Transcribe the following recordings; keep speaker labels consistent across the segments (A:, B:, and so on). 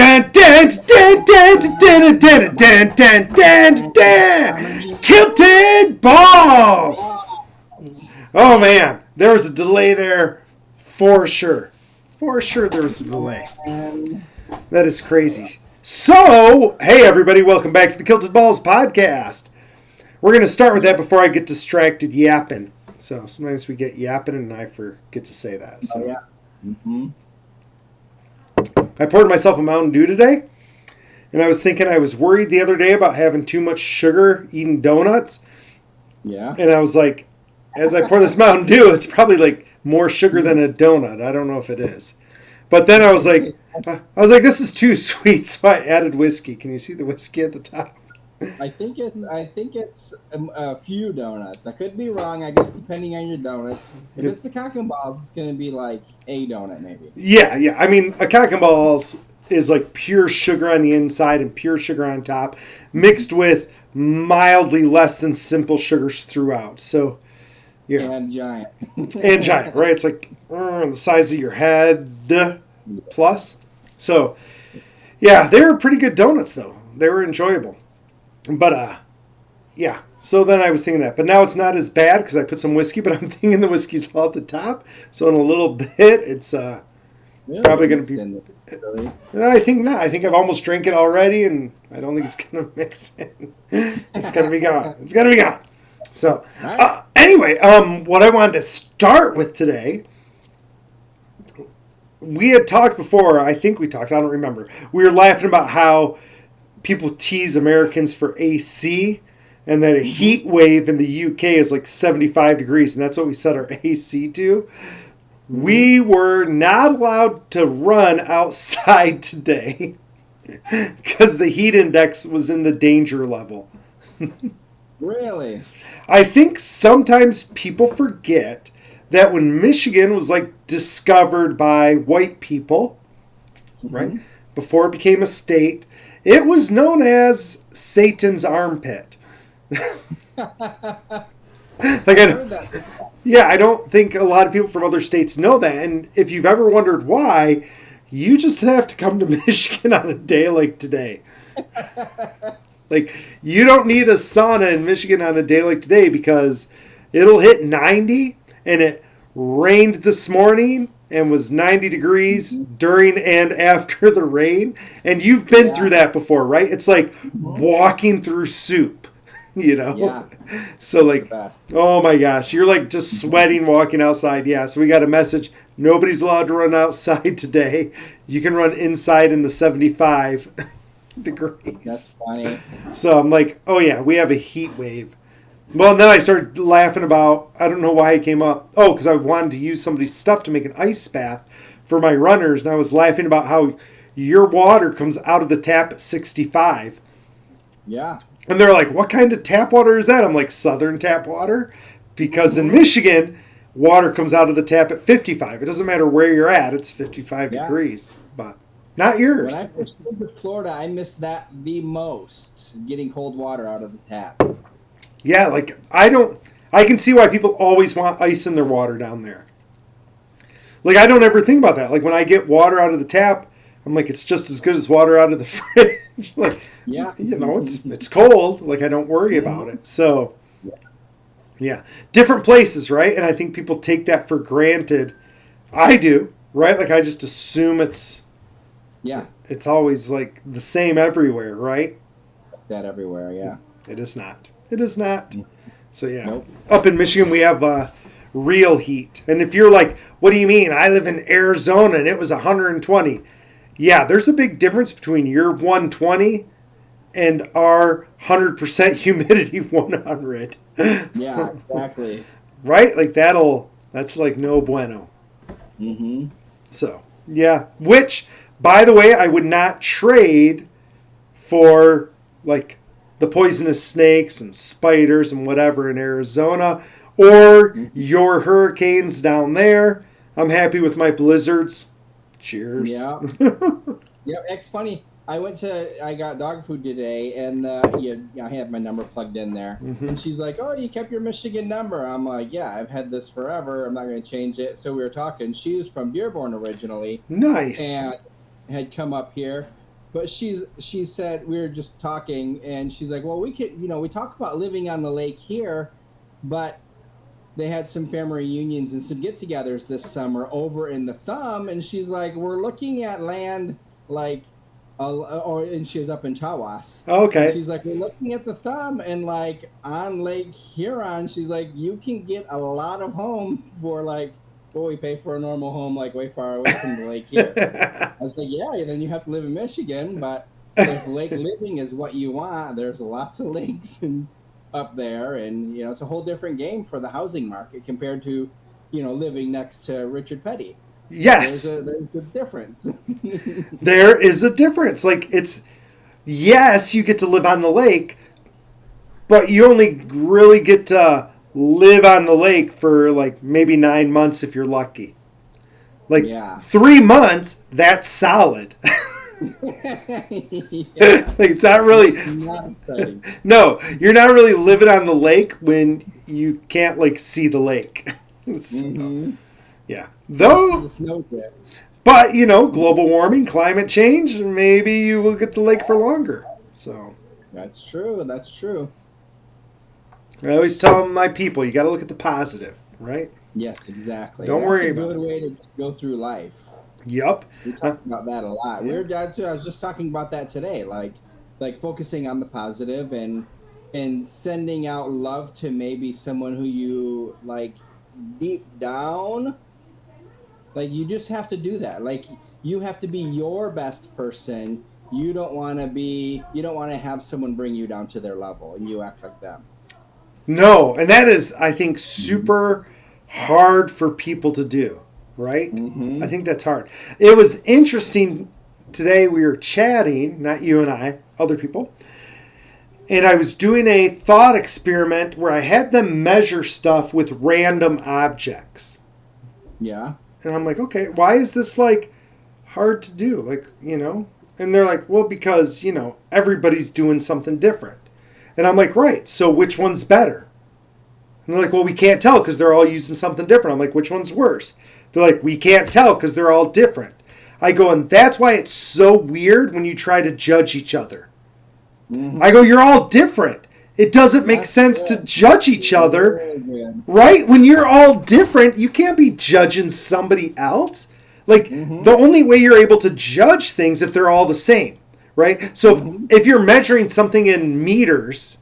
A: dun, dun, dun, dun, dun, dun, dun, dun, dun, dun. Kilted balls. Oh man, there was a delay there for sure. For sure, there was a delay. That is crazy. So, hey everybody, welcome back to the Kilted Balls podcast. We're going to start with that before I get distracted yapping. So sometimes we get yapping and I forget to say that. So.
B: Oh, yeah. Mm-hmm.
A: I poured myself a Mountain Dew today, and I was thinking I was worried the other day about having too much sugar eating donuts.
B: Yeah.
A: And I was like, as I pour this Mountain Dew, it's probably like more sugar than a donut. I don't know if it is. But then I was like, this is too sweet, so I added whiskey. Can you see the whiskey at the top?
B: I think it's a few donuts. I could be wrong. I guess depending on your donuts. If it's the Cock and Balls, it's going to be like a donut maybe.
A: Yeah. I mean, a Cock and Balls is like pure sugar on the inside and pure sugar on top, mixed with mildly less than simple sugars throughout. So, yeah.
B: And giant.
A: And giant, right? It's like the size of your head plus. So, yeah, they were pretty good donuts, though. They were enjoyable. But, yeah. So then I was thinking that. But now it's not as bad because I put some whiskey, but I'm thinking the whiskey's all at the top. So in a little bit, it's probably going to be...
B: Really?
A: I think not. I think I've almost drank it already, and I don't think it's going to mix in. It's going to be gone. It's going to be gone. So, anyway, what I wanted to start with today... We had talked before. I think we talked. I don't remember. We were laughing about how people tease Americans for AC and that a heat wave in the UK is like 75 degrees, and that's what we set our AC to. We were not allowed to run outside today because the heat index was in the danger level.
B: Really?
A: I think sometimes people forget that when Michigan was like discovered by white people, right, before it became a state, it was known as Satan's armpit. I don't think a lot of people from other states know that. And if you've ever wondered why, you just have to come to Michigan on a day like today. Like, you don't need a sauna in Michigan on a day like today because it'll hit 90, and it rained this morning and was 90 degrees during and after the rain. And you've been through that before, right? It's like walking through soup, you know?
B: Yeah.
A: So like, oh my gosh, you're like just sweating walking outside. Yeah, so we got a message. Nobody's allowed to run outside today. You can run inside in the 75 degrees.
B: That's funny.
A: So I'm like, oh yeah, we have a heat wave. Well, and then I started laughing about, I don't know why it came up. Oh, because I wanted to use somebody's stuff to make an ice bath for my runners. And I was laughing about how your water comes out of the tap at 65.
B: Yeah.
A: And they're like, what kind of tap water is that? I'm like, Southern tap water. Because in Michigan, water comes out of the tap at 55. It doesn't matter where you're at. It's 55 degrees. But not yours.
B: When I first moved to Florida, I missed that the most, getting cold water out of the tap.
A: Yeah, like, I can see why people always want ice in their water down there. Like, I don't ever think about that. Like, when I get water out of the tap, I'm like, it's just as good as water out of the fridge. Like,
B: yeah,
A: you know, it's cold. Like, I don't worry about it. So, yeah. Different places, right? And I think people take that for granted. I do, right? Like, I just assume it's always, like, the same everywhere, right?
B: That everywhere, yeah.
A: It is not. It is not. So, yeah.
B: Nope.
A: Up in Michigan, we have real heat. And if you're like, what do you mean? I live in Arizona and it was 120. Yeah, there's a big difference between your 120 and our 100% humidity 100.
B: Yeah, exactly.
A: Right? Like, that's like no bueno.
B: Mm-hmm.
A: So, yeah. Which, by the way, I would not trade for, like, the poisonous snakes and spiders and whatever in Arizona, or your hurricanes down there. I'm happy with my blizzards. Cheers.
B: Yeah. Yeah, it's funny. I got dog food today, and I had my number plugged in there. Mm-hmm. And she's like, oh, you kept your Michigan number. I'm like, yeah, I've had this forever. I'm not going to change it. So we were talking. She was from Dearborn originally.
A: Nice.
B: And had come up here. But she said we were just talking, and she's like, well, we could, we talk about living on the lake here, but they had some family reunions and some get-togethers this summer over in the Thumb, and she's like, we're looking at land like, and she was up in Tawas.
A: Okay.
B: And she's like, we're looking at the Thumb, and like on Lake Huron, she's like, you can get a lot of home for like what we pay for a normal home, like way far away from the lake here. I was like, yeah, then you have to live in Michigan, but if lake living is what you want, there's lots of lakes and up there, and it's a whole different game for the housing market compared to living next to Richard Petty.
A: Yes,
B: there's a difference.
A: There is a difference. Like, yes, you get to live on the lake, but you only really get to live on the lake for like maybe 9 months if you're lucky. Like 3 months, that's solid. Like, it's not really.
B: Not exciting.
A: No, you're not really living on the lake when you can't like see the lake. So, yeah, though.
B: The snow drifts.
A: But global warming, climate change, maybe you will get the lake for longer. So
B: that's true. That's true.
A: I always tell my people, you got to look at the positive, right?
B: Yes, exactly.
A: Don't worry about it.
B: That's a good way to just go through life.
A: Yep.
B: We talk about that a lot. Yeah. I was just talking about that today, like focusing on the positive and sending out love to maybe someone who you like deep down. Like, you just have to do that. Like, you have to be your best person. You don't want to have someone bring you down to their level and you act like them.
A: No, and that is, I think, super hard for people to do, right? I think that's hard. It was interesting today. We were chatting, not you and I, other people, and I was doing a thought experiment where I had them measure stuff with random objects.
B: Yeah.
A: And I'm like, okay, why is this like hard to do? Like, and they're like, well, because, everybody's doing something different. And I'm like, right, so which one's better? And they're like, well, we can't tell because they're all using something different. I'm like, which one's worse? They're like, we can't tell because they're all different. I go, and that's why it's so weird when you try to judge each other. I go, you're all different. It doesn't make sense to judge each other, right? When you're all different, you can't be judging somebody else. Like, the only way you're able to judge things if they're all the same, right? So if you're measuring something in meters,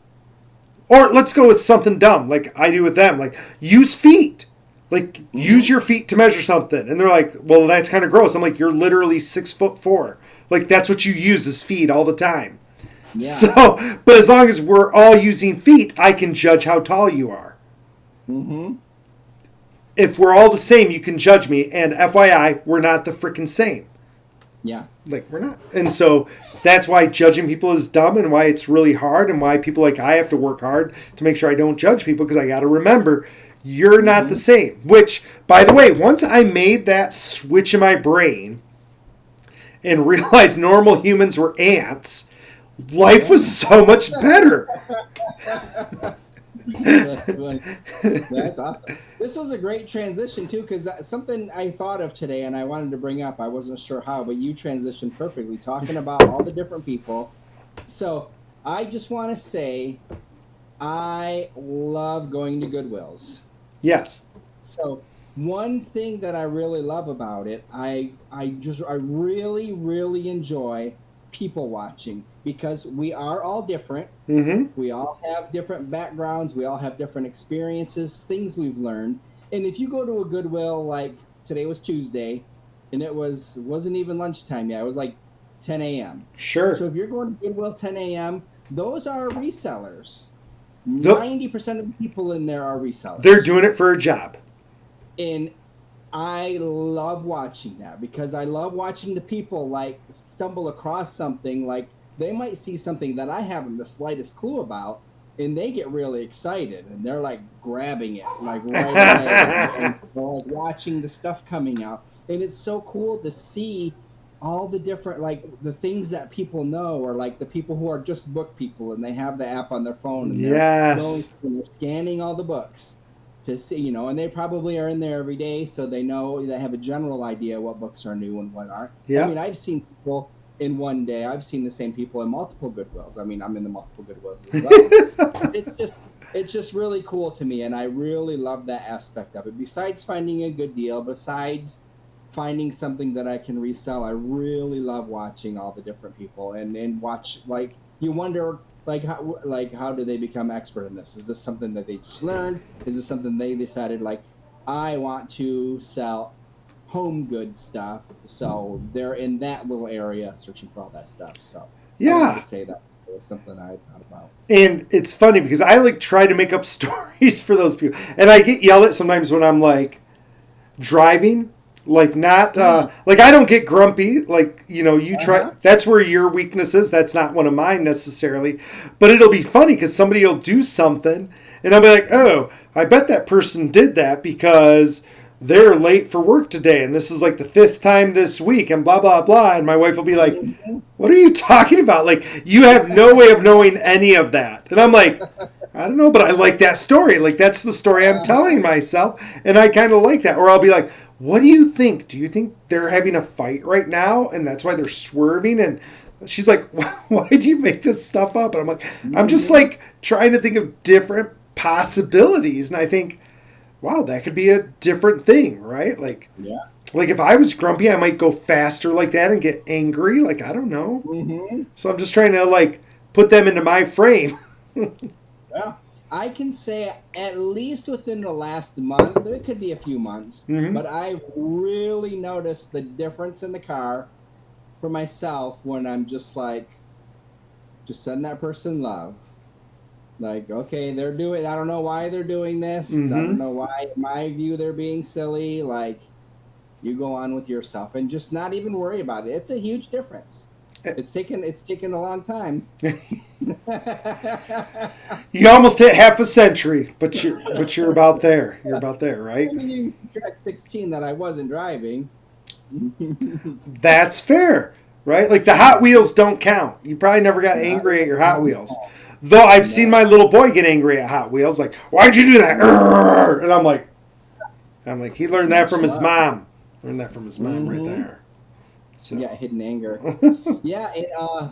A: or let's go with something dumb, like I do with them, like use feet. Like, use your feet to measure something. And they're like, well, that's kind of gross. I'm like, you're literally 6'4". Like, that's what you use is feet all the time. Yeah. So, but as long as we're all using feet, I can judge how tall you are. If we're all the same, you can judge me. And FYI, we're not the freaking same.
B: Yeah.
A: Like, we're not. And so that's why judging people is dumb and why it's really hard and why people like I have to work hard to make sure I don't judge people because I got to remember you're not the same. Which, by the way, once I made that switch in my brain and realized normal humans were ants, life was so much better.
B: That's awesome. This was a great transition too, because something I thought of today and I wanted to bring up. I wasn't sure how, but you transitioned perfectly, talking about all the different people. So I just want to say, I love going to Goodwills.
A: Yes.
B: So one thing that I really love about it, I really, really enjoy people watching because we are all different. We all have different backgrounds. We all have different experiences, things we've learned. And if you go to a Goodwill, like today was Tuesday, and it wasn't even lunchtime yet. It was like 10 a.m.
A: Sure.
B: So if you're going to Goodwill 10 a.m., those are resellers. 90% of the people in there are resellers.
A: They're doing it for a job.
B: And I love watching that because I love watching the people like stumble across something, like they might see something that I haven't the slightest clue about, and they get really excited and they're like grabbing it like right away and they're like watching the stuff coming out. And it's so cool to see all the different, like the things that people know, or like the people who are just book people and they have the app on their phone and they're scanning all the books to see, and they probably are in there every day, so they know, they have a general idea what books are new and what aren't. Yeah. I mean, I've seen people in one day. I've seen the same people in multiple Goodwills. I mean, I'm in the multiple Goodwills as well. It's just really cool to me, and I really love that aspect of it. Besides finding a good deal, besides finding something that I can resell, I really love watching all the different people and watch, like, you wonder, how do they become expert in this? Is this something that they just learned? Is this something they decided, like, I want to sell home goods stuff, so they're in that little area searching for all that stuff. So I wanted to say that it was something I thought about.
A: And it's funny because I like try to make up stories for those people, and I get yelled at sometimes when I'm like driving. Like not like I don't get grumpy, like, you know, you try, that's where your weakness is. That's not one of mine necessarily, but it'll be funny because somebody will do something and I'll be like, oh, I bet that person did that because they're late for work today and this is like the 5th time this week and blah blah blah, and my wife will be like, what are you talking about? Like, you have no way of knowing any of that. And I'm like, I don't know, but I like that story. Like, that's the story I'm telling myself, and I kind of like that. Or I'll be like, what do you think? Do you think they're having a fight right now, and that's why they're swerving? And she's like, why do you make this stuff up? And I'm like, I'm just like trying to think of different possibilities, and I think, wow, that could be a different thing, right? Like,
B: yeah.
A: Like if I was grumpy, I might go faster like that and get angry. Like, I don't know. Mm-hmm. So I'm just trying to like put them into my frame.
B: Yeah. I can say at least within the last month, it could be a few months, but I really noticed the difference in the car for myself when I'm just like, just send that person love. Like, okay, they're doing, I don't know why they're doing this. I don't know why, in my view, they're being silly. Like, you go on with yourself and just not even worry about it. It's a huge difference. It's taken a long time.
A: You almost hit half a century, but you're about there. You're about there, right?
B: I mean, you can subtract 16 that I wasn't driving.
A: That's fair, right? Like the Hot Wheels don't count. You probably never got angry at your Hot Wheels. Though I've seen my little boy get angry at Hot Wheels, like, why'd you do that? And I'm like, he learned that from his mom. Learned that from his mom right there. So.
B: Yeah, hidden anger. Yeah,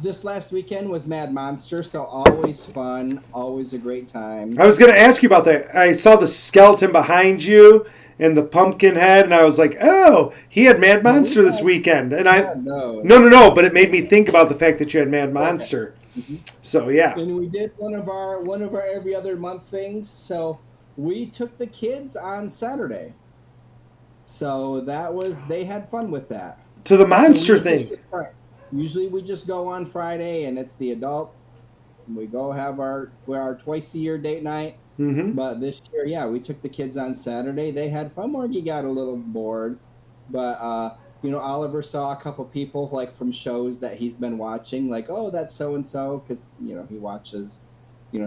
B: this last weekend was Mad Monster, so always fun, always a great time.
A: I was going to ask you about that. I saw the skeleton behind you and the pumpkin head, and I was like, oh, he had Mad Monster this weekend. And no, but it made me think about the fact that you had Mad Monster. So, yeah.
B: And we did one of our every other month things, so we took the kids on Saturday. So they had fun with that.
A: To the monster thing.
B: Usually we just go on Friday and it's the adult. We go have our twice a year date night. But this year, yeah, we took the kids on Saturday. They had fun. Morgie got a little bored, but Oliver saw a couple people like from shows that he's been watching, like, oh, that's so and so, because he watches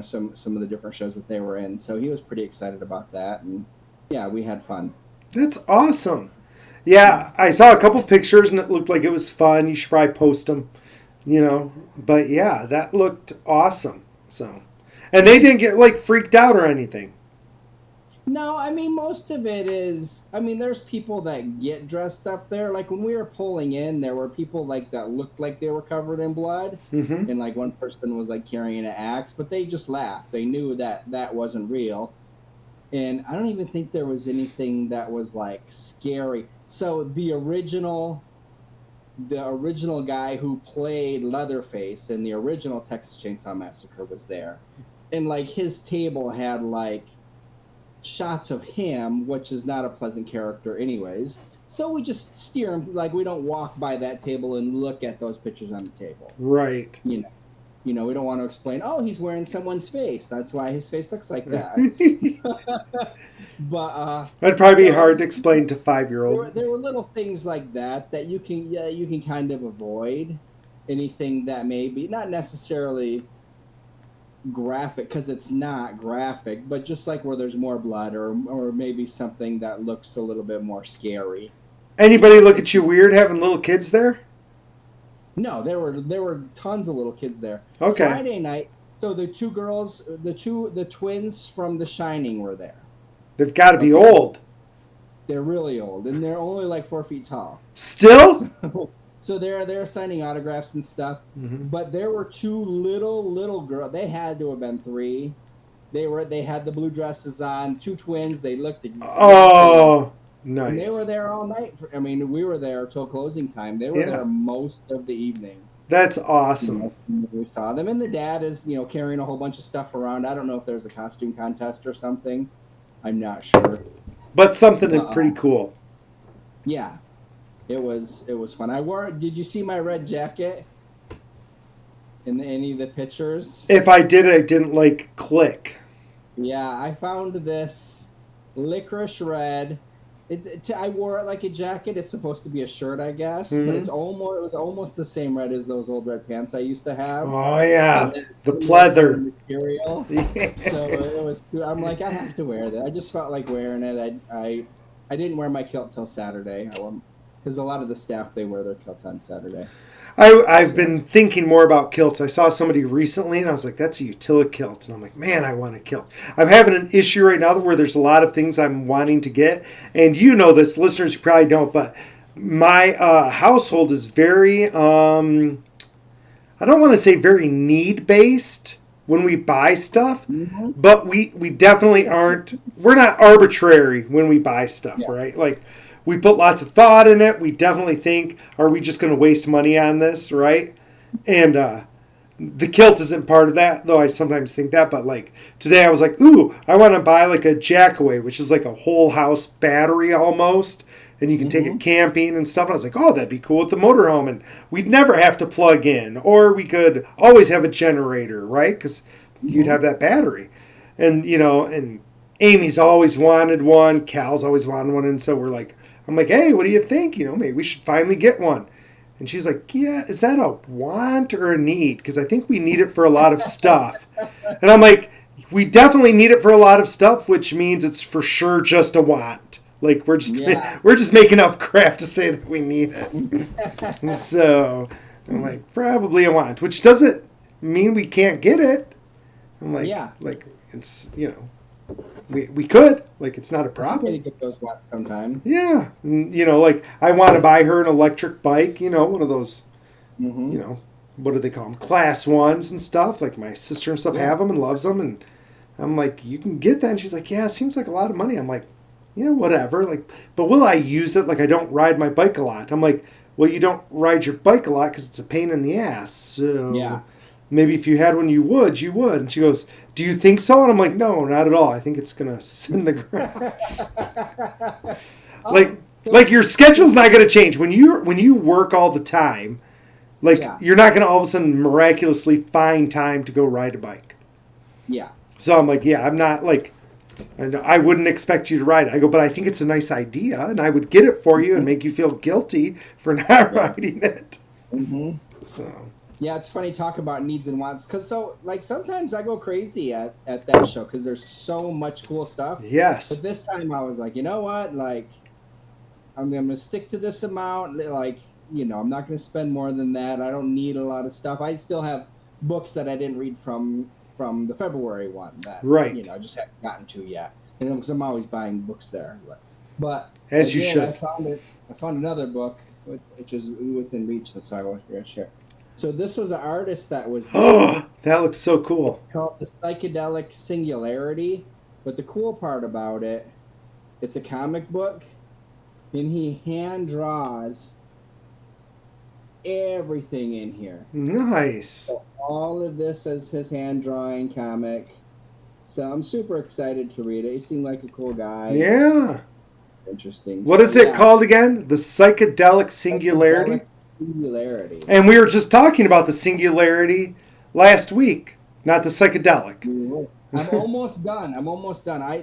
B: some of the different shows that they were in. So he was pretty excited about that, and yeah, we had fun.
A: That's awesome. Yeah, I saw a couple pictures and it looked like it was fun. You should probably post them, But yeah, that looked awesome. So, and they didn't get like freaked out or anything.
B: No, I mean, most of it is, there's people that get dressed up there. Like when we were pulling in, there were people like that looked like they were covered in blood. And like one person was like carrying an axe, but they just laughed. They knew that wasn't real. And I don't even think there was anything that was like scary. So the original guy who played Leatherface in the original Texas Chainsaw Massacre was there. And like his table had like shots of him, which is not a pleasant character anyways. So we just steer him, like we don't walk by that table and look at those pictures on the table.
A: Right.
B: We don't want to explain, oh, he's wearing someone's face. That's why his face looks like that. But
A: that'd probably be hard to explain to 5-year-old.
B: There were little things like that you can kind of avoid. Anything that may be not necessarily graphic, because it's not graphic, but just like where there's more blood or maybe something that looks a little bit more scary. Anybody look at you weird having little kids there? No, there were tons of little kids there. Okay. Friday night, so the two girls, the twins from The Shining were there.
A: They've got to be old.
B: They're really old, and they're only like 4 feet tall.
A: Still?
B: So they're signing autographs and stuff.
A: Mm-hmm.
B: But there were two little girls. They had to have been 3. They had the blue dresses on, 2 twins. They looked exactly
A: Oh, nice.
B: and they were there all night. We were there till closing time. They were there most of the evening.
A: That's awesome.
B: We saw them, and the dad is, carrying a whole bunch of stuff around. I don't know if there's a costume contest or something. I'm not sure.
A: But something pretty cool.
B: Yeah, it was fun. I wore. Did you see my red jacket in any of the pictures?
A: If I did, I didn't click.
B: Yeah, I found this licorice red. I wore it like a jacket. It's supposed to be a shirt, I guess, but it was almost the same red as those old red pants I used to have.
A: Oh yeah, the pleather
B: material.
A: Yeah.
B: So it was. I'm like, I have to wear that. I just felt like wearing it. I didn't wear my kilt till Saturday because a lot of the staff they wear their kilts on Saturday.
A: I've been thinking more about kilts. I saw somebody recently, and I was like, that's a utility kilt. And I'm like, man, I want a kilt. I'm having an issue right now where there's a lot of things I'm wanting to get. And you know this, listeners, you probably don't, but my household is very, I don't want to say very need-based when we buy stuff, but we definitely aren't, we're not arbitrary when we buy stuff, right? Like, we put lots of thought in it. We definitely think, are we just going to waste money on this, right? And the kilt isn't part of that, though I sometimes think that. But today I was like, ooh, I want to buy a Jackaway, which is a whole house battery almost. And you can take it camping and stuff. And I was like, oh, that'd be cool with the motorhome. And we'd never have to plug in. Or we could always have a generator, right? Because you'd have that battery. And, and Amy's always wanted one. Cal's always wanted one. And so I'm like, hey, what do you think? Maybe we should finally get one. And she's like, yeah, is that a want or a need? Because I think we need it for a lot of stuff. And I'm like, we definitely need it for a lot of stuff, which means it's for sure just a want. We're just making up crap to say that we need it. So I'm like, probably a want, which doesn't mean we can't get it. I'm like, it's, we could. It's not a problem.
B: It's okay to get those watts sometime.
A: Yeah. I want to buy her an electric bike, one of those, what do they call them? Class 1s and stuff. My sister and stuff have them and loves them. And I'm like, you can get that. And she's like, yeah, it seems like a lot of money. I'm like, yeah, whatever. But will I use it? I don't ride my bike a lot. I'm like, well, you don't ride your bike a lot because it's a pain in the ass. So maybe if you had one, you would. And she goes, do you think so? And I'm like, no, not at all. I think it's going to sit in the garage. Your schedule's not going to change. When you work all the time, you're not going to all of a sudden miraculously find time to go ride a bike.
B: Yeah.
A: So I'm like, yeah, I'm not and I wouldn't expect you to ride it. I go, but I think it's a nice idea, and I would get it for you and make you feel guilty for not riding it.
B: Mm-hmm.
A: So.
B: Yeah, it's funny talk about needs and wants because sometimes I go crazy at that show because there's so much cool stuff.
A: Yes.
B: But this time I was like, you know what? I'm gonna stick to this amount. I'm not gonna spend more than that. I don't need a lot of stuff. I still have books that I didn't read from the February one that I just haven't gotten to yet. Because I'm always buying books there. But
A: as you should.
B: I found another book which is within reach. So I was going to share. So this was an artist that was there.
A: Oh, that looks so cool.
B: It's called The Psychedelic Singularity. But the cool part about it, it's a comic book, and he hand draws everything in here.
A: Nice.
B: So all of this is his hand drawing comic. So I'm super excited to read it. He seemed like a cool guy.
A: Yeah.
B: Interesting.
A: What is it called again? The Psychedelic Singularity?
B: Singularity.
A: And we were just talking about the singularity last week, not the psychedelic.
B: I'm almost done.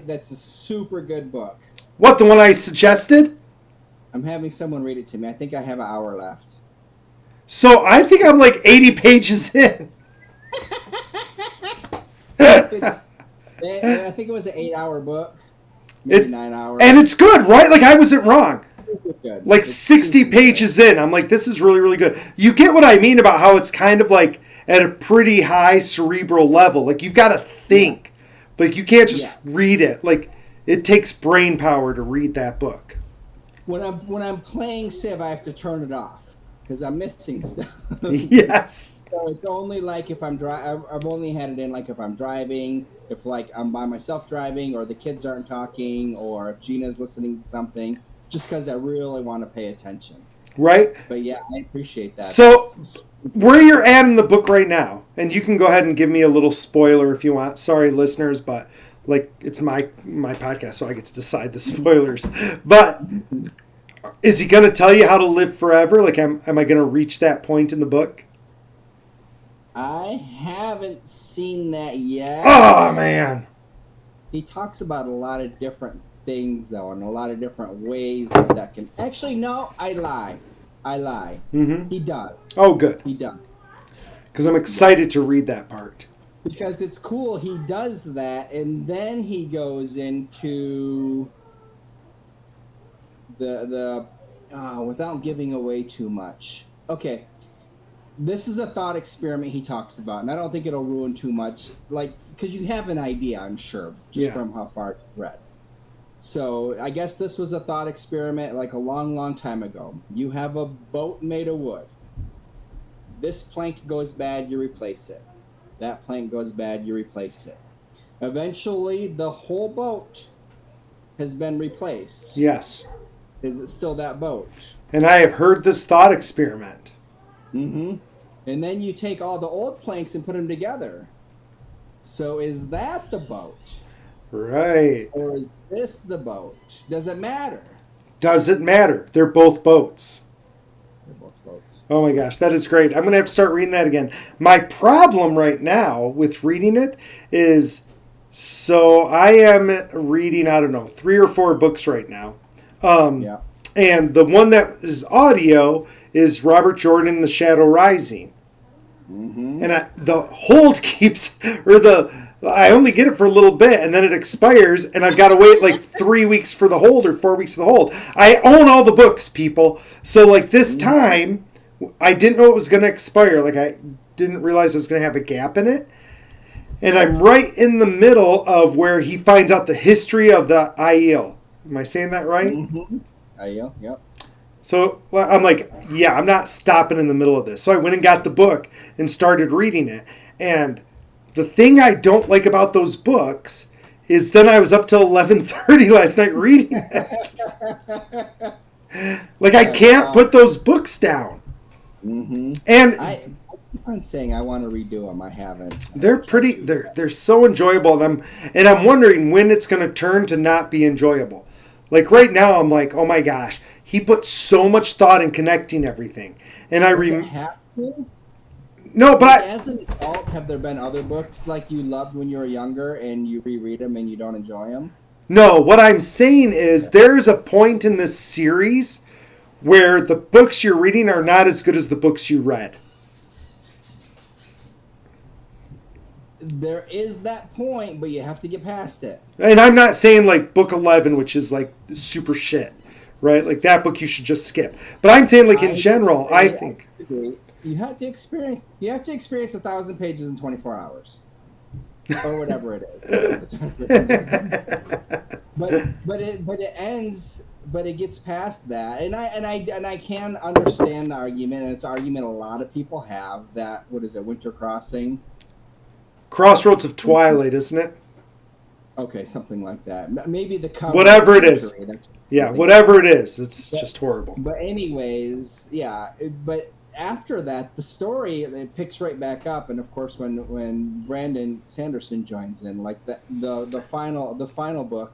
B: That's a super good book.
A: What, the one I suggested?
B: I'm having someone read it to me. I think I have an hour left.
A: So I think I'm 80 pages in.
B: I think it was an 8-hour book. Maybe 9 hours.
A: And it's good, right? I wasn't wrong.
B: Good.
A: It's 60 pages in. I'm like, this is really, really good. You get what I mean about how it's kind of at a pretty high cerebral level. You've got to think. You can't just read it. It takes brain power to read that book.
B: When I'm playing Civ, I have to turn it off. because I'm missing stuff.
A: Yes.
B: So it's only like if I'm I've only had it in like if I'm driving, if like I'm by myself driving, or the kids aren't talking, or if Gina's listening to something, just because I really want to pay attention.
A: Right?
B: But yeah, I appreciate that.
A: So, where you're at in the book right now, and you can go ahead and give me a little spoiler if you want. Sorry, listeners, but like it's my podcast, so I get to decide the spoilers. But is he going to tell you how to live forever? Like, am I going to reach that point in the book?
B: I haven't seen that yet.
A: Oh, man.
B: He talks about a lot of different things, though, and a lot of different ways that can... Actually, no, I lie.
A: Mm-hmm.
B: He does.
A: Oh, good.
B: He does.
A: Because I'm excited to read that part.
B: Because it's cool. He does that, and then he goes into the without giving away too much. Okay. This is a thought experiment he talks about, and I don't think it'll ruin too much, like, because you have an idea, I'm sure, just from how far you've read. So I guess this was a thought experiment like a long, long time ago. You have a boat made of wood. This plank goes bad, you replace it. That plank goes bad, you replace it. Eventually, the whole boat has been replaced.
A: Yes.
B: Is it still that boat?
A: And I have heard this thought experiment.
B: Mm-hmm. And then you take all the old planks and put them together. So is that the boat?
A: Right.
B: Or is this the boat? Does it matter?
A: Does it matter? They're both boats.
B: They're both boats.
A: Oh my gosh, that is great. I'm going to have to start reading that again. My problem right now with reading it is, so I am reading, I don't know, 3 or 4 books right now.
B: Yeah.
A: And the one that is audio is Robert Jordan, The Shadow Rising.
B: Mm-hmm.
A: And the hold keeps, I only get it for a little bit, and then it expires, and I've got to wait like 3 weeks for the hold or 4 weeks for the hold. I own all the books, people. So like this time, I didn't know it was going to expire. Like I didn't realize I was going to have a gap in it. And I'm right in the middle of where he finds out the history of the Aiel. Am I saying that right?
B: Mm-hmm. Aiel, yep.
A: So I'm like, yeah, I'm not stopping in the middle of this. So I went and got the book and started reading it. And the thing I don't like about those books is then I was up till 11:30 last night reading it. Like I can't put those books down.
B: Mm-hmm.
A: And
B: I keep on saying I want to redo them. I haven't.
A: They're pretty. They're so enjoyable, and I'm wondering when it's going to turn to not be enjoyable. Like right now, I'm like, oh my gosh, he put so much thought in connecting everything, and I
B: have to?
A: No, but
B: as an adult, have there been other books like you loved when you were younger, and you reread them and you don't enjoy them?
A: No, what I'm saying is there's a point in this series where the books you're reading are not as good as the books you read.
B: There is that point, but you have to get past it.
A: And I'm not saying like book 11, which is like super shit, right? Like that book you should just skip. But I'm saying like in general, I think
B: you have to experience 1,000 pages in 24 hours. Or whatever it is. but it ends, but it gets past that, and I can understand the argument, and it's an argument a lot of people have that, what is it, Winter Crossing?
A: Crossroads of Twilight, isn't it?
B: Okay, something like that. Maybe the cover.
A: Whatever it is. Yeah, whatever it is, it's just horrible.
B: But anyways, yeah. But after that, the story it picks right back up, and of course, when Brandon Sanderson joins in, like the final book,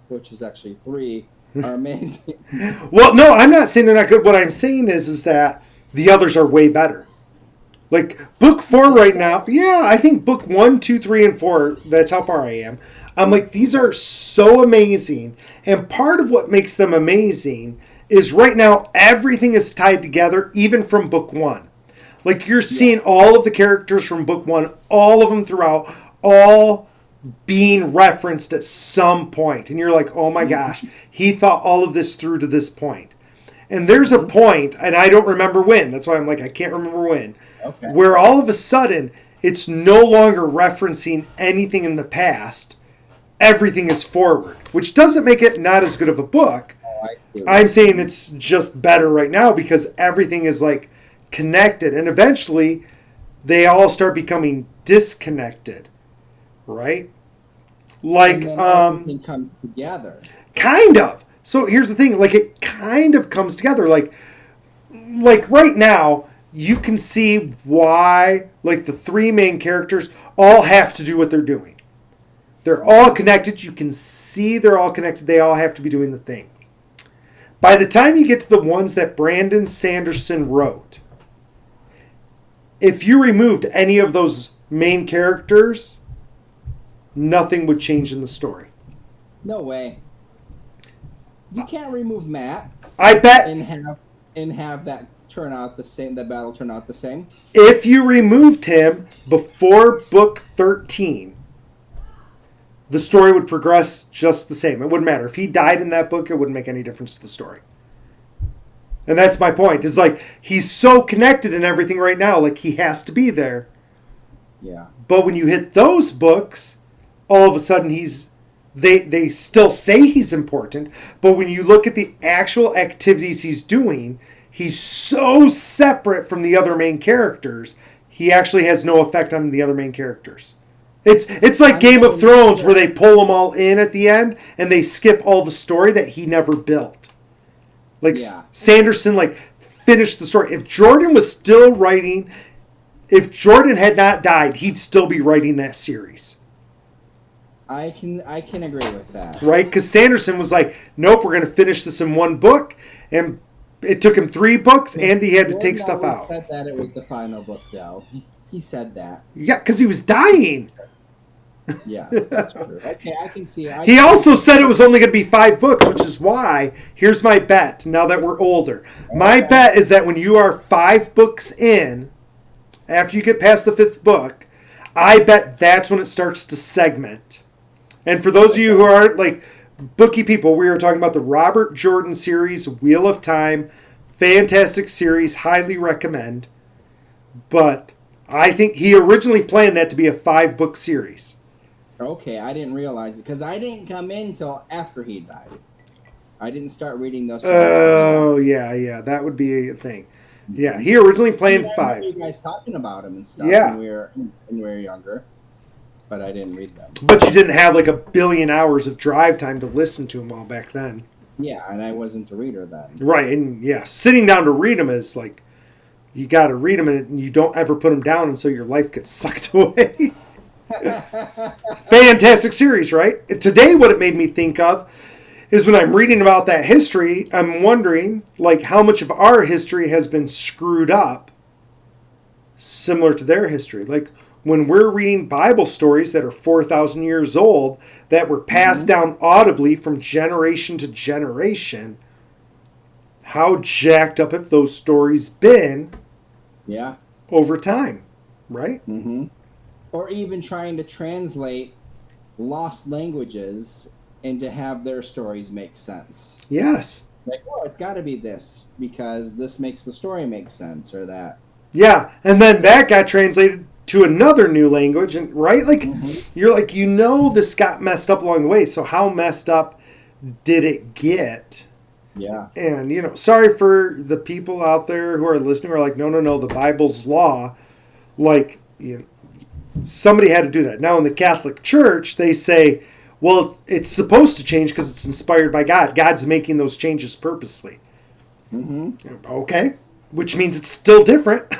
B: which is actually 3, are amazing.
A: Well, no, I'm not saying they're not good. What I'm saying is that the others are way better. Like book 4 right now, yeah, I think book 1, 2, 3, and 4. That's how far I am. I'm like, these are so amazing, and part of what makes them amazing is right now everything is tied together, even from book 1. Like you're seeing all of the characters from book 1, all of them throughout, all being referenced at some point, and you're like, oh my gosh, he thought all of this through to this point. And there's a point, and I don't remember when. That's why I'm like, I can't remember when. Okay. Where all of a sudden, it's no longer referencing anything in the past. Everything is forward, which doesn't make it not as good of a book. I'm saying it's just better right now because everything is like connected, and eventually they all start becoming disconnected, right? Like,
B: and then everything comes together.
A: kind of. So here's the thing, like it kind of comes together. Like right now, you can see why like the three main characters all have to do what they're doing. They're all connected. You can see they're all connected. They all have to be doing the thing. By the time you get to the ones that Brandon Sanderson wrote, if you removed any of those main characters, nothing would change in the story.
B: No way. You can't remove Matt
A: I bet
B: and have that turn out the same. That battle turn out the same.
A: if you removed him before book 13, the story would progress just the same. It wouldn't matter. If he died in that book, it wouldn't make any difference to the story. And that's my point. It's like he's so connected in everything right now, like he has to be there.
B: Yeah.
A: But when you hit those books, all of a sudden they still say he's important, but when you look at the actual activities he's doing, he's so separate from the other main characters, he actually has no effect on the other main characters. It's like Game of Thrones where they pull them all in at the end and they skip all the story that he never built. Like Sanderson like finished the story. If Jordan was still writing, if Jordan had not died, he'd still be writing that series.
B: I can agree with that.
A: Right? Because Sanderson was like, nope, we're going to finish this in one book. And it took him 3 books and he had to take stuff out.
B: He said that it was the final book, though. He said that.
A: Yeah, because he was dying.
B: Yes, that's true. Okay, I can see.
A: He also said it was only going to be 5 books, which is why, here's my bet, now that we're older. My bet is that when you are 5 books in, after you get past the 5th book, I bet that's when it starts to segment. And for those of you who aren't like bookie people, we are talking about the Robert Jordan series, Wheel of Time. Fantastic series, highly recommend. But I think he originally planned that to be a 5-book series.
B: Okay, I didn't realize it because I didn't come in till after he died. I didn't start reading those.
A: Oh, yeah, that would be a thing. Yeah, he originally planned 5.
B: I remember you guys talking about him and stuff when we were younger, but I didn't read them.
A: But you didn't have like a billion hours of drive time to listen to them all back then.
B: Yeah, and I wasn't a reader then.
A: Right, and yeah, sitting down to read them is like, you got to read them and you don't ever put them down until your life gets sucked away. Fantastic series, right? Today, what it made me think of is when I'm reading about that history, I'm wondering like how much of our history has been screwed up similar to their history. Like when we're reading Bible stories that are 4,000 years old that were passed down audibly from generation to generation, how jacked up have those stories been over time, right?
B: Mm-hmm. Or even trying to translate lost languages and to have their stories make sense.
A: Yes.
B: Like, oh, it's got to be this because this makes the story make sense, or that.
A: Yeah, and then that got translated to another new language, and right, like you're like, you know, this got messed up along the way. So how messed up did it get?
B: Yeah.
A: And you know, sorry for the people out there who are listening who are like, no, the Bible's law. Like, you know, somebody had to do that. Now in the Catholic Church, they say, well, it's supposed to change because it's inspired by God. God's making those changes purposely. Mm-hmm. Okay, which means it's still different.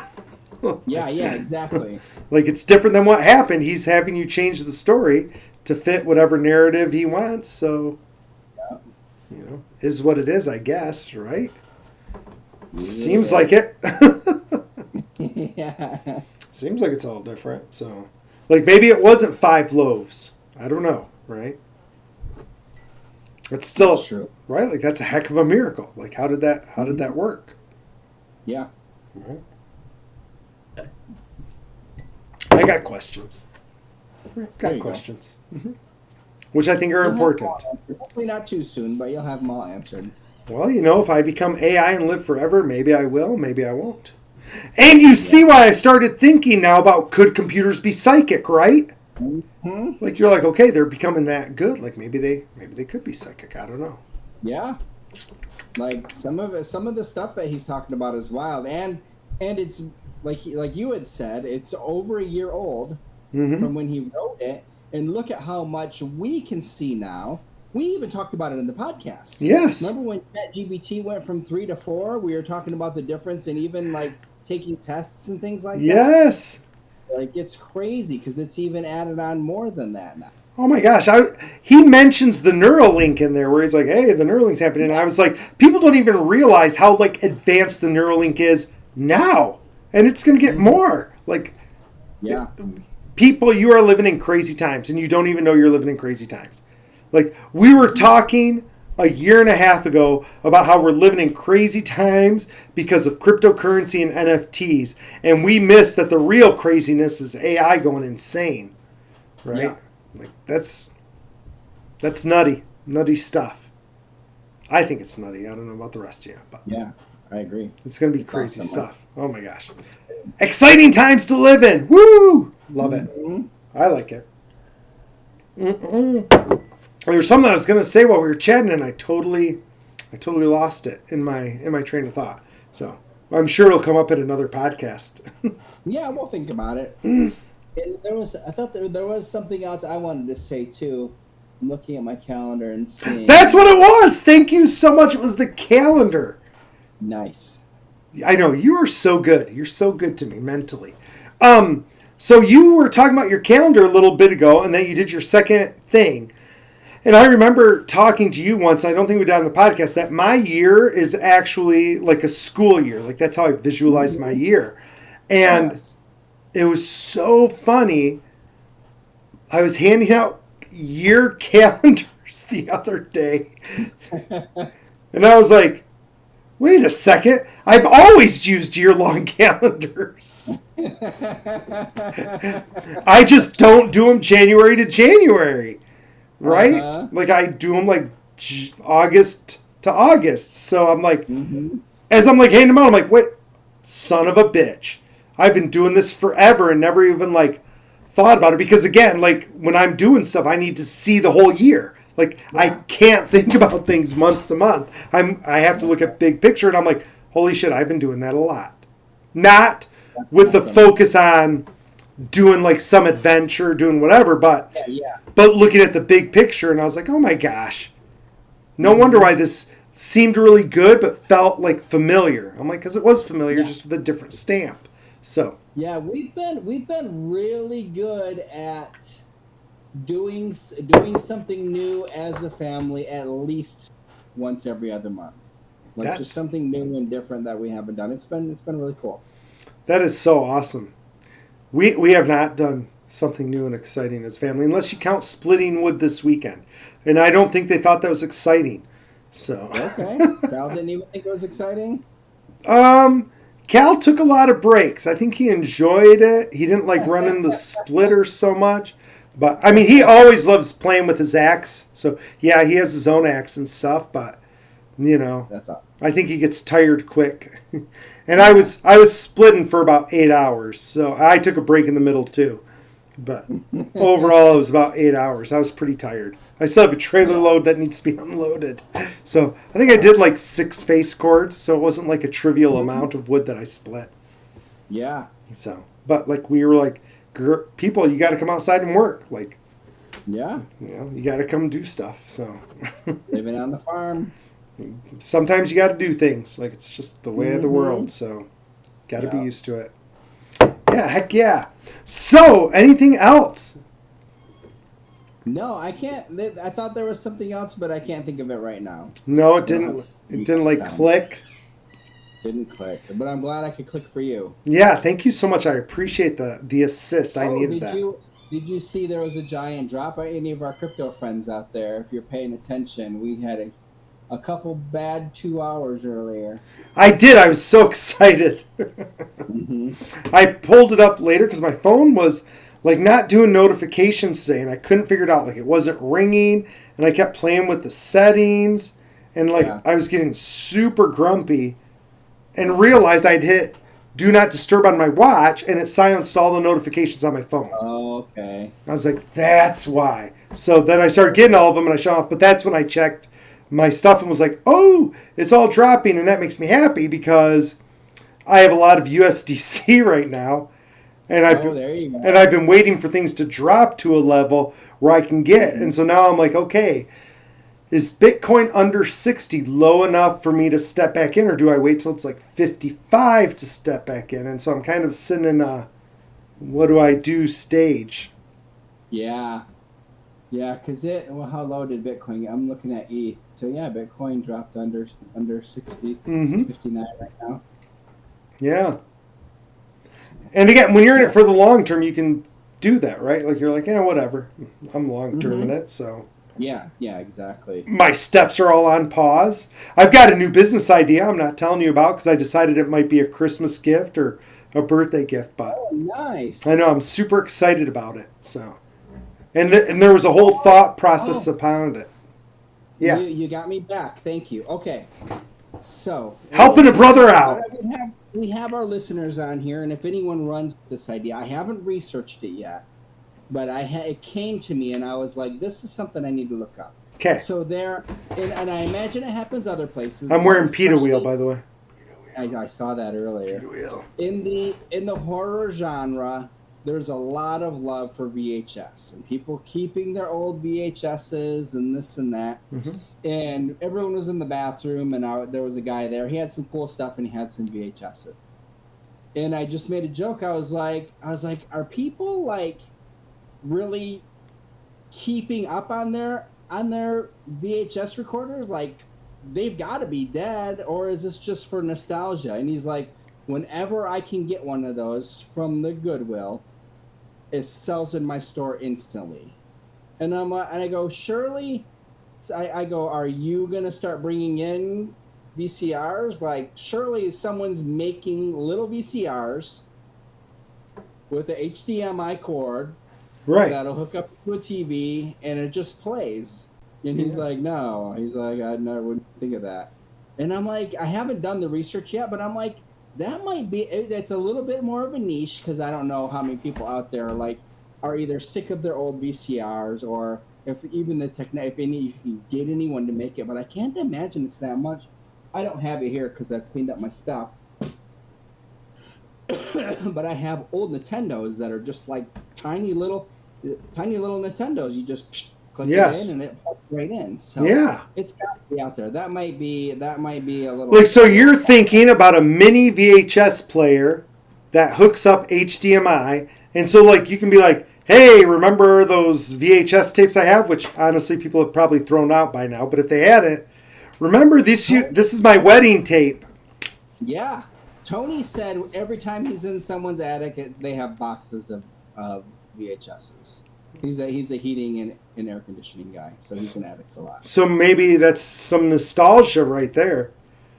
B: Yeah, exactly.
A: Like it's different than what happened. He's having you change the story to fit whatever narrative he wants. So, you know, is what it is, I guess, right? Yeah. Seems like it.
B: Yeah.
A: Seems like it's all different. So, like maybe it wasn't 5 loaves. I don't know, right? It's still
B: true,
A: right? Like that's a heck of a miracle. Like how did that work?
B: Yeah.
A: Right. I got questions. Got questions. Mm-hmm. Which I think are important.
B: Hopefully not too soon, but you'll have them all answered.
A: Well, you know, if I become AI and live forever, maybe I will, maybe I won't. And you see why I started thinking now about could computers be psychic, right? Mm-hmm. Like you're like, okay, they're becoming that good. Like maybe they could be psychic. I don't know.
B: Yeah. Like some of the stuff that he's talking about is wild. And And it's like you had said, it's over a year old
A: Mm-hmm.
B: from when he wrote it. And look at how much we can see now. We even talked about it in the podcast.
A: Yes.
B: Remember when ChatGPT went from 3 to 4? We were talking about the difference in even like taking tests and things like that.
A: Yes.
B: Like it's crazy because it's even added on more than that now.
A: Oh my gosh. He mentions the Neuralink in there where he's like, hey, the Neuralink's happening. And I was like, people don't even realize how like advanced the Neuralink is now. And it's going to get more. Like,
B: Yeah.
A: people, you are living in crazy times and you don't even know you're living in crazy times. Like, we were talking a year and a half ago about how we're living in crazy times because of cryptocurrency and NFTs. And we missed that the real craziness is AI going insane. Right?
B: Yeah.
A: Like, that's nutty stuff. I think it's nutty. I don't know about the rest of you, but
B: Yeah, I agree.
A: it's going to be
B: It's
A: crazy
B: awesome.
A: stuff. Oh my gosh. Exciting times to live in. Woo! Love it.
B: Mhm.
A: I like it. There's something I was going to say while we were chatting, and I totally lost it in my train of thought. So I'm sure it'll come up in another podcast.
B: Yeah, we'll think about it.
A: Mm.
B: And I thought there was something else I wanted to say too. I'm looking at my calendar and seeing.
A: That's what it was. Thank you so much. It was the calendar.
B: Nice.
A: I know you are so good. You're so good to me mentally. So you were talking about your calendar a little bit ago, and then you did your second thing. And I remember talking to you once, I don't think we did on the podcast, that my year is actually like a school year. Like, that's how I visualize my year. And
B: Yes.
A: it was so funny. I was handing out year calendars the other day. And I was like, wait a second. I've always used year-long calendars. I just don't do them January to January. Right?
B: Uh-huh.
A: Like, I do them like August to August. So I'm like,
B: Mm-hmm.
A: as I'm like handing them out, I'm like, wait, son of a bitch. I've been doing this forever and never even like thought about it. Because again, like when I'm doing stuff, I need to see the whole year. Like, I can't think about things month to month. I have to look at big picture, and I'm like, holy shit, I've been doing that a lot. Not with the focus on doing like some adventure, doing whatever, but
B: Yeah.
A: looking at the big picture, and I was like, oh my gosh. No wonder why this seemed really good, but felt like familiar. I'm like, because it was familiar, just with a different stamp. So
B: Yeah, we've been really good at doing something new as a family at least once every other month. Like
A: That's-
B: just something new and different that we haven't done. It's been really cool.
A: that is so awesome. We have not done something new and exciting as family, unless you count splitting wood this weekend. And I don't think they thought that was exciting. So
B: Okay. Cal didn't even think it was exciting.
A: Cal took a lot of breaks. I think he enjoyed it. He didn't like running the splitter so much. But I mean, he always loves playing with his axe. So yeah, he has his own axe and stuff, but you know,
B: That's all.
A: I think he gets tired quick. And I was splitting for about 8 hours. So I took a break in the middle too. But overall it was about 8 hours. I was pretty tired. I still have a trailer load that needs to be unloaded. So I think I did like 6 face cords, so it wasn't like a trivial amount of wood that I split.
B: Yeah.
A: So, but like we were like, people, you got to come outside and work. Like,
B: Yeah.
A: you know, you got to come do stuff. So
B: Living on the farm.
A: sometimes you got to do things. Like, it's just the way of the world. So got to be
B: Yeah.
A: used to it. Yeah, heck yeah. So anything else?
B: No, I can't. I thought there was something else, but I can't think of it right now.
A: No, it didn't. It didn't like click.
B: Didn't click, but I'm glad I could click for you.
A: Yeah, thank you so much. I appreciate the assist. I needed that.
B: Did you see there was a giant drop by any of our crypto friends out there? If you're paying attention, we had a couple bad 2 hours earlier.
A: I did. I was so excited.
B: Mm-hmm.
A: I pulled it up later because my phone was like not doing notifications today, and I couldn't figure it out. Like, it wasn't ringing, and I kept playing with the settings, and like I was getting super grumpy, and realized I'd hit do not disturb on my watch, and it silenced all the notifications on my phone.
B: Oh, okay.
A: I was like, that's why. So then I started getting all of them, and I shut off. But that's when I checked my stuff and was like, oh, it's all dropping, and that makes me happy because I have a lot of USDC right now, and
B: there you go.
A: I've been waiting for things to drop to a level where I can get. And so now I'm like, okay, is Bitcoin under 60 low enough for me to step back in, or do I wait till it's like 55 to step back in? And so I'm kind of sitting in a what do I do stage.
B: Yeah. Yeah, because how low did Bitcoin? I'm looking at ETH. So yeah, Bitcoin dropped under 60.
A: Mm-hmm.
B: It's 59 right now.
A: Yeah. And again, when you're in it for the long term, you can do that, right? Like you're like, yeah, whatever. I'm long term in it, so.
B: Yeah, exactly.
A: My steps are all on pause. I've got a new business idea I'm not telling you about because I decided it might be a Christmas gift or a birthday gift, but
B: nice.
A: I know I'm super excited about it. So, and there was a whole thought process around it. Yeah,
B: you got me back. Thank you. Okay, so
A: helping a brother out.
B: We have our listeners on here, and if anyone runs this idea, I haven't researched it yet, but it came to me, and I was like, this is something I need to look up.
A: Okay.
B: So and I imagine it happens other places.
A: I'm wearing PETA wheel, by the way.
B: I saw that earlier.
A: PETA wheel.
B: In the horror genre, there's a lot of love for VHS and people keeping their old VHSs and this and that. Mm-hmm. And everyone was in the bathroom, and there was a guy there. He had some cool stuff, and he had some VHSs. And I just made a joke. I was like, are people like really keeping up on their VHS recorders? Like, they've got to be dead, or is this just for nostalgia? And he's like, whenever I can get one of those from the Goodwill, it sells in my store instantly. And I go, surely, I go, are you gonna start bringing in VCRs? Like, surely someone's making little VCRs with a HDMI cord,
A: right?
B: That'll hook up to a TV, and it just plays. And he's like, no. He's like, I never wouldn't think of that. And I'm like, I haven't done the research yet, but I'm like, that might be, it's a little bit more of a niche, because I don't know how many people out there are either sick of their old VCRs, or if even if you can get anyone to make it, but I can't imagine it's that much. I don't have it here because I've cleaned up my stuff. But I have old Nintendos that are just like tiny little Nintendos. You just click it in and it pops right in. So it's got to be out there. That might be a little
A: like, so you're thinking about a mini VHS player that hooks up HDMI, and so like you can be like, hey, remember those VHS tapes I have, which honestly people have probably thrown out by now, but if they had it, remember this is my wedding tape.
B: Yeah. Tony said every time he's in someone's attic, they have boxes of VHSs. He's a heating and air conditioning guy, so he's in attics a lot.
A: So maybe that's some nostalgia right there.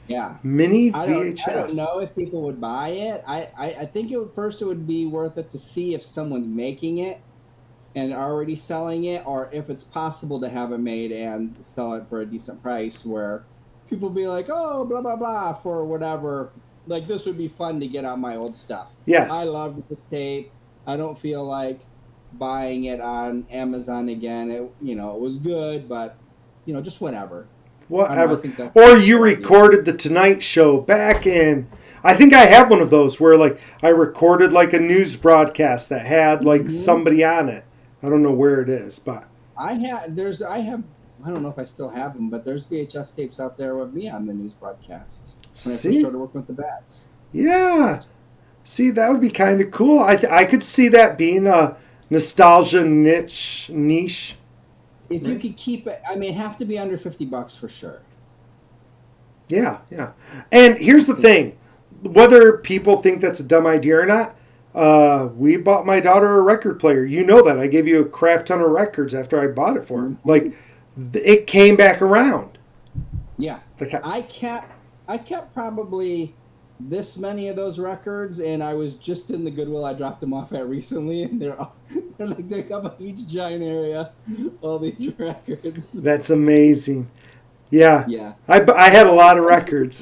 B: Yeah.
A: Mini VHS.
B: I don't know if people would buy it. I think it would be worth it to see if someone's making it and already selling it, or if it's possible to have it made and sell it for a decent price where people be like, oh, blah, blah, blah, for whatever. Like, this would be fun to get out my old stuff.
A: Yes.
B: I love the tape. I don't feel like buying it on Amazon again. It was good, but, just whatever.
A: Whatever. Or you recorded the Tonight Show back in, I think I have one of those where like I recorded like a news broadcast that had like somebody on it. I don't know where it is, but
B: I don't know if I still have them, but there's VHS tapes out there with me on the news broadcasts. When I first started working with the Bats.
A: Yeah. See, that would be kind of cool. I could see that being a nostalgia niche.
B: If you could keep it, it'd have to be under $50 for sure.
A: Yeah. And here's the thing. Whether people think that's a dumb idea or not, we bought my daughter a record player. You know that. I gave you a crap ton of records after I bought it for her. Like, it came back around.
B: Yeah. I kept probably this many of those records, and I was just in the Goodwill I dropped them off at recently, and they take up a huge giant area, all these records.
A: That's amazing. Yeah.
B: Yeah.
A: I had a lot of records.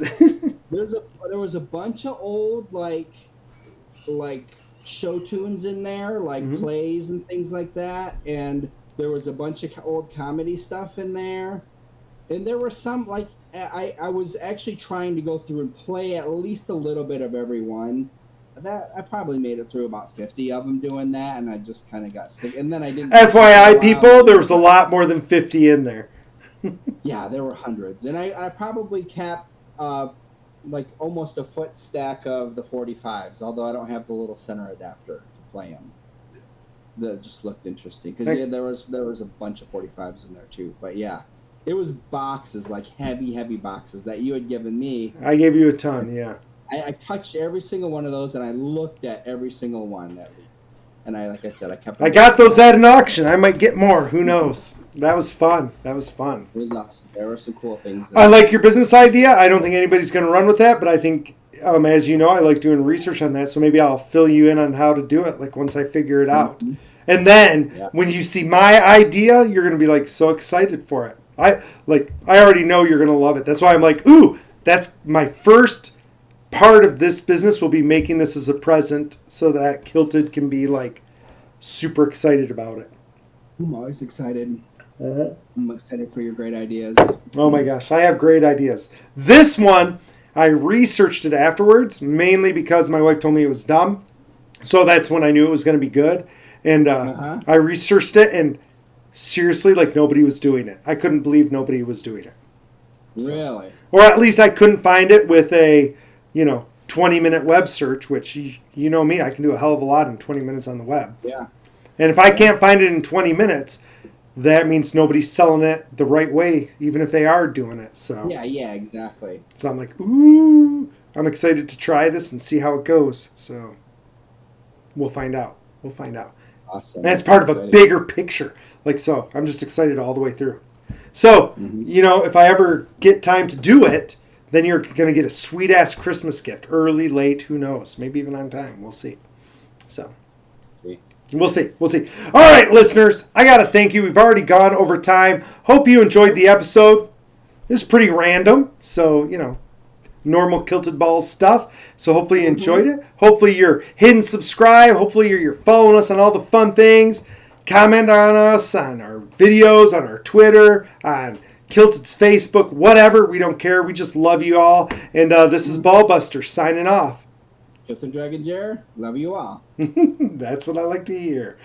B: There was a bunch of old like show tunes in there, like plays and things like that, and there was a bunch of old comedy stuff in there, and there were some like I was actually trying to go through and play at least a little bit of every one. That I probably made it through about 50 of them doing that, and I just kind of got sick. And then I didn't.
A: FYI, people, there was a lot more than 50 in there.
B: Yeah, there were hundreds, and I probably capped like almost a foot stack of the 45s. Although I don't have the little center adapter to play them. That just looked interesting because there was a bunch of 45s in there too. But yeah, it was boxes, like heavy boxes that you had given me.
A: I gave you a ton, yeah.
B: I touched every single one of those, and I looked at every single one that week. And like I said, I kept.
A: I got those at an auction. I might get more. Who knows? That was fun.
B: It was awesome. There were some cool things.
A: I like your business idea. I don't think anybody's going to run with that, but I think, as you know, I like doing research on that. So maybe I'll fill you in on how to do it. Like once I figure it out, and then when you see my idea, you're going to be like so excited for it. I already know you're going to love it. That's why I'm like, ooh, that's my first part of this business will be making this as a present so that Kilted can be like super excited about it.
B: I'm always excited. I'm excited for your great ideas.
A: Oh my gosh, I have great ideas. This one, I researched it afterwards, mainly because my wife told me it was dumb. So that's when I knew it was going to be good. And I researched it, and seriously, like nobody was doing it. I couldn't believe nobody was doing it.
B: So, really?
A: Or at least I couldn't find it with a 20-minute web search, which you know me, I can do a hell of a lot in 20 minutes on the web.
B: Yeah.
A: And if I can't find it in 20 minutes, that means nobody's selling it the right way, even if they are doing it. So
B: yeah, exactly.
A: So I'm like, ooh, I'm excited to try this and see how it goes. So we'll find out.
B: Awesome.
A: And it's part of a bigger picture. So I'm just excited all the way through. So, if I ever get time to do it, then you're going to get a sweet-ass Christmas gift. Early, late, who knows? Maybe even on time. We'll see. So, we'll see. All right, listeners, I got to thank you. We've already gone over time. Hope you enjoyed the episode. This is pretty random. So, normal Kilted Balls stuff. So hopefully you enjoyed it. Hopefully you're hitting subscribe. Hopefully you're following us on all the fun things. Comment on us, on our videos, on our Twitter, on Kilted's Facebook, whatever. We don't care. We just love you all. And this is Ballbuster signing off.
B: Kilted Dragon Jer, love you all.
A: That's what I like to hear.